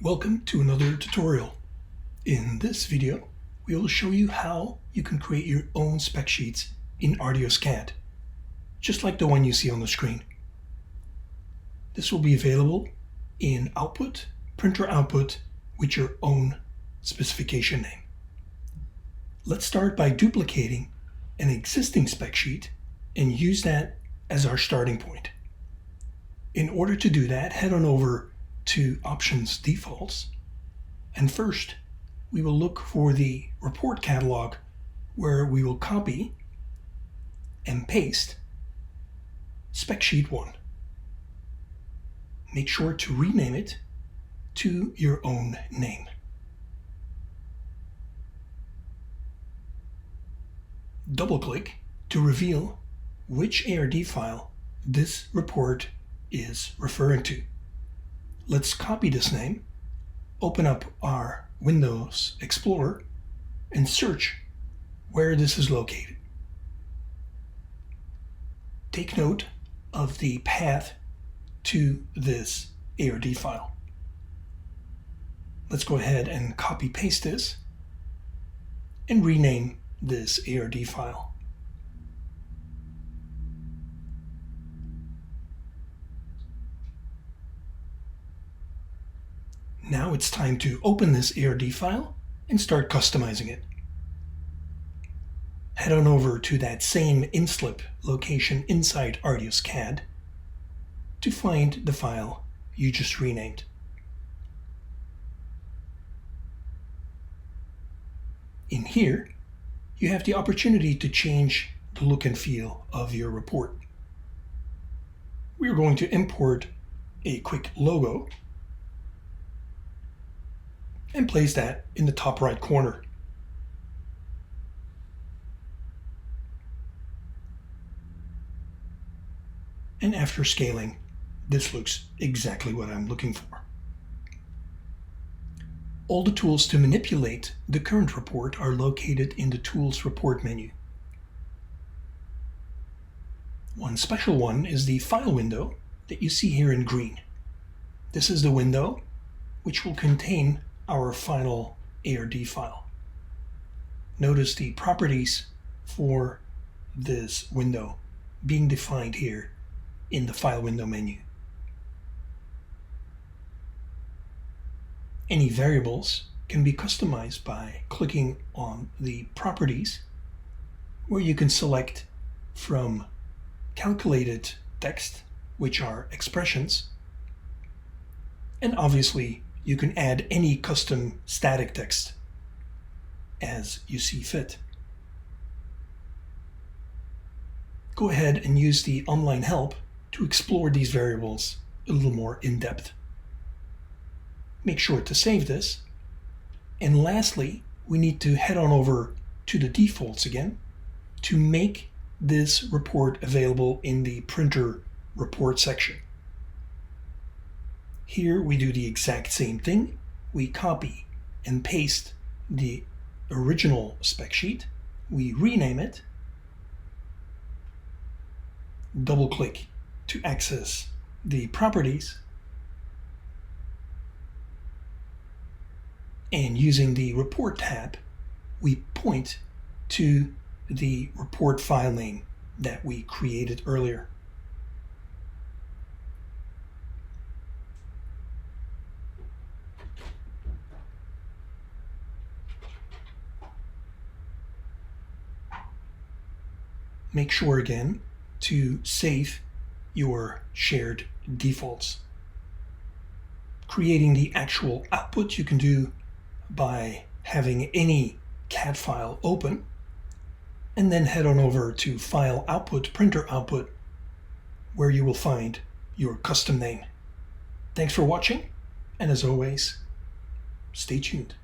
Welcome to another tutorial. In this video, we will show you how you can create your own spec sheets in ArtiosCAD, just like the one you see on the screen. This will be available in Output, Printer Output, with your own specification name. Let's start by duplicating an existing spec sheet and use that as our starting point. In order to do that, head on over to Options Defaults, and first we will look for the report catalog where we will copy and paste spec sheet 1. Make sure to rename it to your own name. Double-click to reveal which ARD file this report is referring to. Let's copy this name, open up our Windows Explorer, and search where this is located. Take note of the path to this ARD file. Let's go ahead and copy-paste this and rename this ARD file. Now it's time to open this ARD file and start customizing it. Head on over to that same inslip location inside ArtiosCAD to find the file you just renamed. In here, you have the opportunity to change the look and feel of your report. We're going to import a quick logo and place that in the top right corner. And after scaling, this looks exactly what I'm looking for. All the tools to manipulate the current report are located in the Tools Report menu. One special one is the file window that you see here in green. This is the window which will contain our final ARD file. Notice the properties for this window being defined here in the File Window menu. Any variables can be customized by clicking on the Properties, where you can select from calculated text, which are expressions, and obviously you can add any custom static text as you see fit. Go ahead and use the online help to explore these variables a little more in depth. Make sure to save this. And lastly, we need to head on over to the defaults again to make this report available in the printer report section. Here we do the exact same thing. We copy and paste the original spec sheet. We rename it. Double-click to access the properties. And using the Report tab, we point to the report file name that we created earlier. Make sure again to save your shared defaults. Creating the actual output you can do by having any CAD file open, and then head on over to File Output, Printer Output, where you will find your custom name. Thanks for watching, and as always, stay tuned.